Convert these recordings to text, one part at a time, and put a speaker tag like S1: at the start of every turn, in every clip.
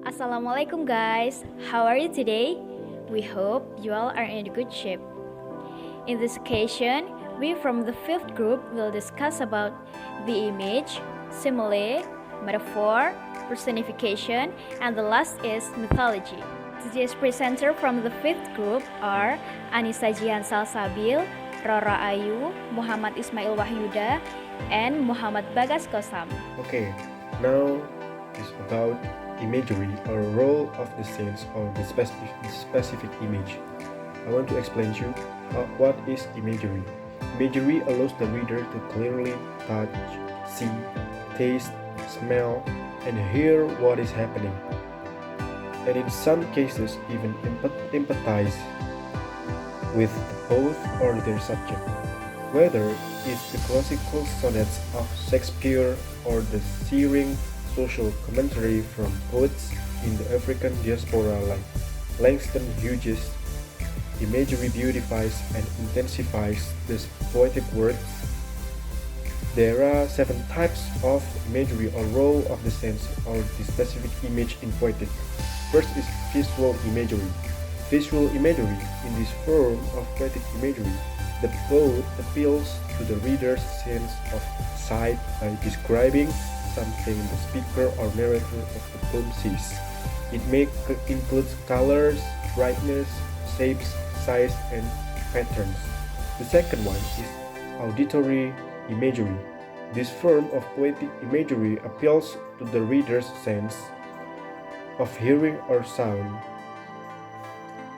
S1: Assalamualaikum guys, how are you today? We hope you all are in good shape. In this occasion, we from the fifth group will discuss about the image, simile, metaphor, personification, and the last is mythology. Today's presenter from the fifth group are Annisa Jihan Salsabil, Roro Ayu, Muhammad Ismail Wahyuda, and Muhammad Bagas Qossam.
S2: Okay, now is about imagery or role of the sense or the specific image. I want to explain to you what is imagery. Imagery allows the reader to clearly touch, see, taste, smell, and hear what is happening, and in some cases even empathize with both or their subject, whether it's the classical sonnets of Shakespeare or the searing social commentary from poets in the African diaspora like Langston Hughes. Imagery beautifies and intensifies these poetic works. There are 7 types of imagery or role of the sense or the specific image in poetry. First is visual imagery. Visual imagery, in this form of poetic imagery, the poet appeals to the reader's sense of sight by describing something the speaker or narrator of the poem sees. It may include colors, brightness, shapes, size, and patterns. The second one is auditory imagery. This form of poetic imagery appeals to the reader's sense of hearing or sound.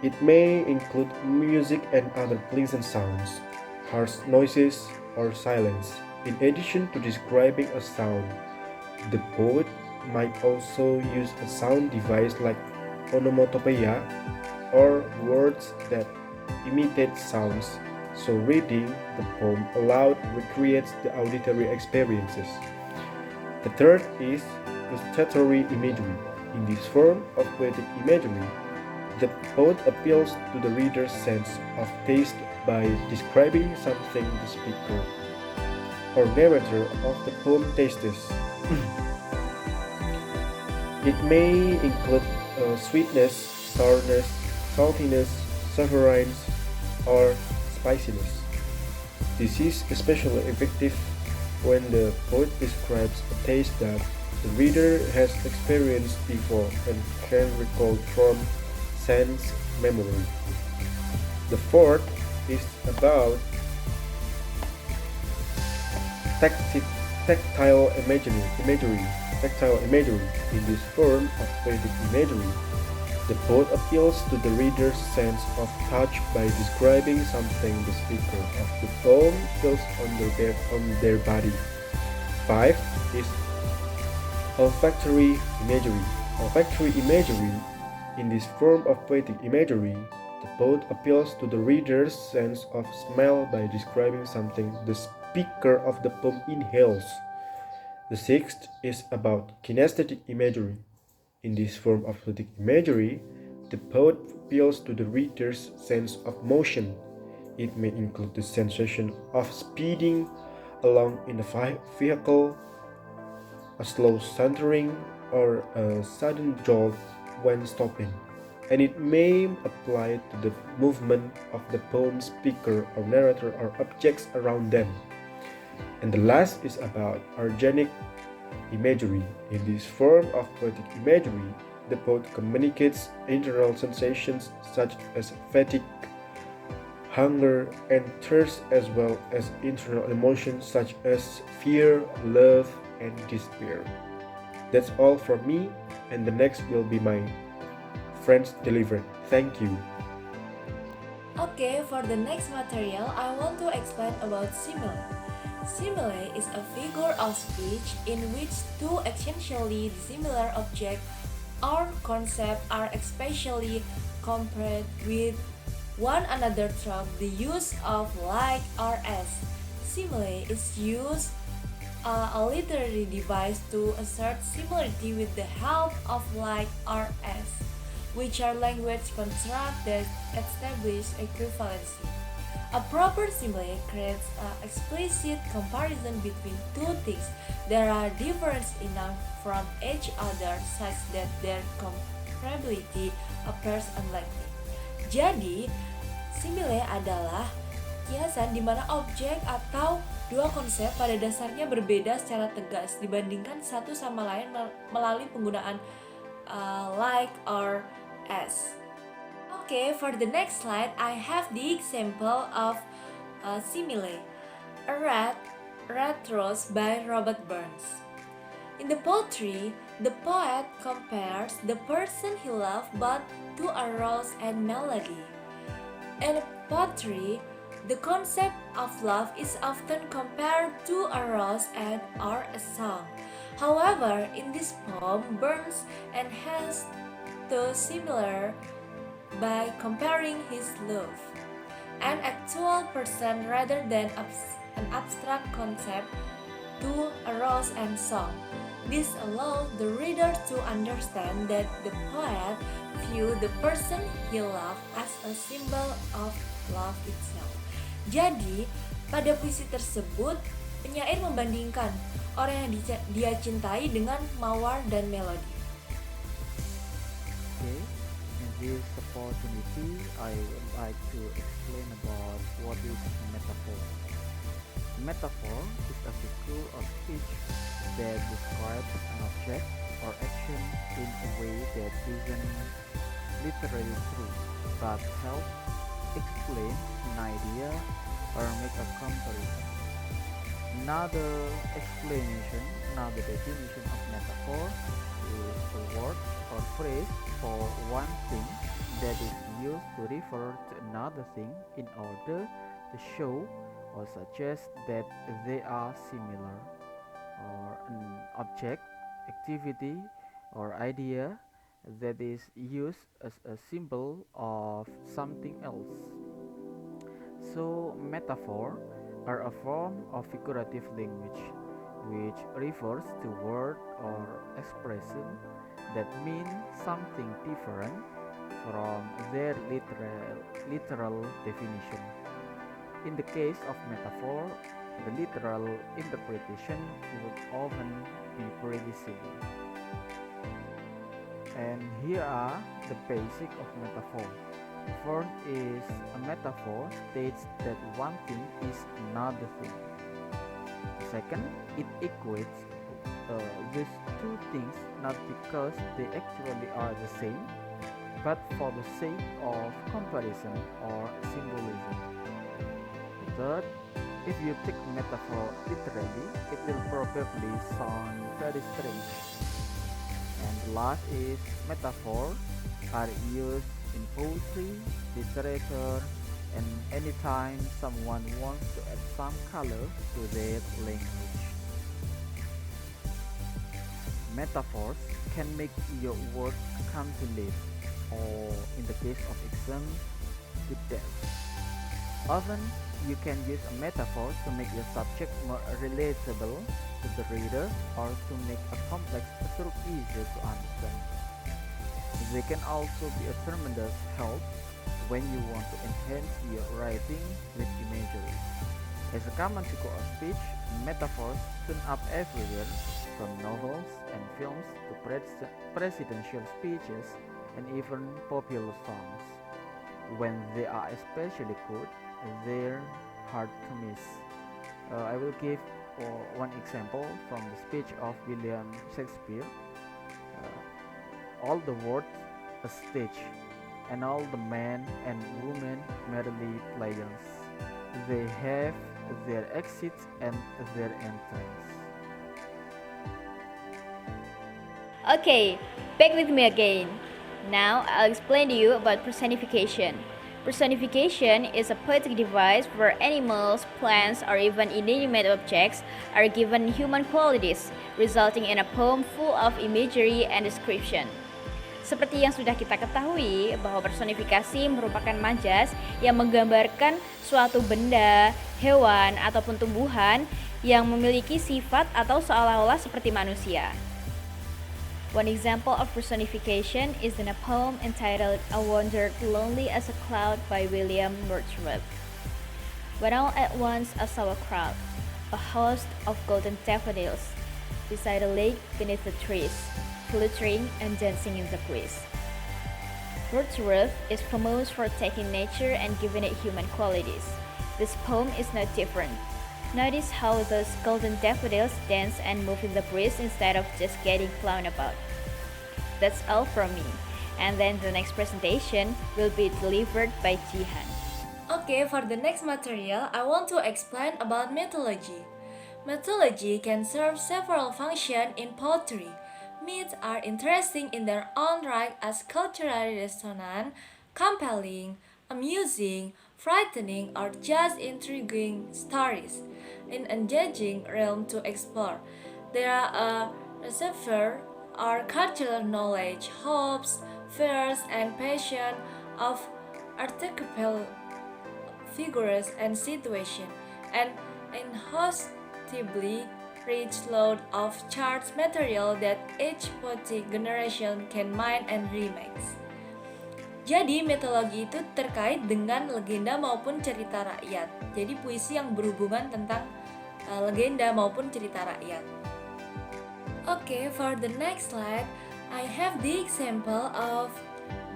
S2: It may include music and other pleasant sounds, harsh noises, or silence. In addition to describing a sound, the poet might also use a sound device like onomatopoeia or words that imitate sounds, so reading the poem aloud recreates the auditory experiences. The third is gustatory imagery. In this form of poetic imagery, the poet appeals to the reader's sense of taste by describing something the speaker or narrator of the poem tastes. It may include sweetness, sourness, saltiness, savorines, or spiciness. This is especially effective when the poet describes a taste that the reader has experienced before and can recall from sense memory. The fourth is about tactile imagery. In this form of poetic imagery, the poet appeals to the reader's sense of touch by describing something the speaker of the poem feels on their body. 5 is olfactory imagery. Olfactory imagery. In this form of poetic imagery, the poet appeals to the reader's sense of smell by describing something the speaker of the poem inhales. The sixth is about kinesthetic imagery. In this form of poetic imagery, the poet appeals to the reader's sense of motion. It may include the sensation of speeding along in a vehicle, a slow sauntering, or a sudden jolt when stopping, and it may apply to the movement of the poem speaker or narrator or objects around them. And the last is about organic imagery. In this form of poetic imagery, the poet communicates internal sensations such as fatigue, hunger, and thirst, as well as internal emotions such as fear, love, and despair. That's all from me, and the next will be my friends delivered. Thank you.
S3: Okay, for the next material, I want to explain about simile. Simile is a figure of speech in which two essentially dissimilar objects or concepts are especially compared with one another through the use of like or as. Simile is used a literary device to assert similarity with the help of like or as, which are language constructs that establish equivalency. A proper simile creates an explicit comparison between two things that are different enough from each other such that their comparability appears unlikely. Jadi, simile adalah kiasan di mana objek atau dua konsep pada dasarnya berbeda secara tegas dibandingkan satu sama lain melalui penggunaan like or as. Okay, for the next slide, I have the example of simile. A red rose by Robert Burns. In the poetry, the poet compares the person he loved but to a rose and melody. In poetry, the concept of love is often compared to a rose and or a song. However, in this poem, Burns enhanced the similar by comparing his love, an actual person rather than an abstract concept, to a rose and song. This allows the reader to understand that the poet viewed the person he loved as a symbol of love itself. Jadi, pada puisi tersebut, penyair membandingkan orang yang dia cintai dengan mawar dan melodi.
S4: Okay, in this opportunity, I would like to explain about what is metaphor. Metaphor is a figure of speech that describes an object or action in a way that isn't literally true, but helps explain an idea or make a comparison. Another definition of metaphor is a word or phrase for one thing that is used to refer to another thing in order to show or suggest that they are similar, or an object, activity, or idea that is used as a symbol of something else. So, metaphor are a form of figurative language which refers to word or expression that mean something different from their literal definition. In the case of metaphor, the literal interpretation would often be pretty silly. And here are the basic of metaphor. First is a metaphor states that one thing is another thing. Second, it equates these two things not because they actually are the same, but for the sake of comparison or symbolism. Third, if you take metaphor literally, it will probably sound very strange. And the last is metaphor are used in poetry, literature, and anytime someone wants to add some color to their language. Metaphors can make your words come to life, or in the case of exam, to death. Often, you can use a metaphor to make your subject more relatable to the reader or to make a complex truth easier to understand. They can also be a tremendous help when you want to enhance your writing with imagery. As a common figure of speech, metaphors turn up everywhere, from novels and films to presidential speeches and even popular songs. When they are especially good, they're hard to miss. I will give one example from the speech of William Shakespeare. All the words a stage, and all the men and women merely players. They have their exits and their entrance.
S1: Okay, back with me again. Now I'll explain to you about personification. Personification is a poetic device where animals, plants, or even inanimate objects are given human qualities, resulting in a poem full of imagery and description. Seperti yang sudah kita ketahui bahwa personifikasi merupakan majas yang menggambarkan suatu benda, hewan, ataupun tumbuhan yang memiliki sifat atau seolah-olah seperti manusia. One example of personification is in a poem entitled I Wandered Lonely as a Cloud by William Wordsworth. When all at once I saw a crowd, a host of golden daffodils, beside a lake beneath the trees, fluttering and dancing in the breeze. Wordsworth is famous for taking nature and giving it human qualities. This poem is no different. Notice how those golden daffodils dance and move in the breeze instead of just getting flown about. That's all from me. And then the next presentation will be delivered by Jihan.
S3: Okay, for the next material, I want to explain about mythology. Mythology can serve several functions in poetry. Myths are interesting in their own right as culturally resonant, compelling, amusing, frightening, or just intriguing stories. An engaging realm to explore. They are a reservoir or cultural knowledge, hopes, fears, and passion of archetypal figures and situations, and inhospitably rich load of charts material that each poetic generation can mine and remix. Jadi mitologi itu terkait dengan legenda maupun cerita rakyat. Jadi puisi yang berhubungan tentang legenda maupun cerita rakyat. Okay, for the next slide, I have the example of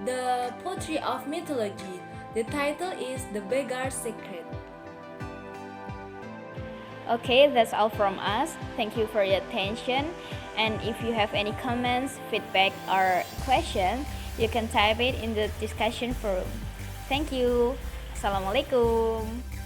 S3: the poetry of mythology. The title is The Beggar's Secret.
S1: Okay, that's all from us. Thank you for your attention. And if you have any comments, feedback, or question, you can type it in the discussion forum. Thank you. Assalamualaikum.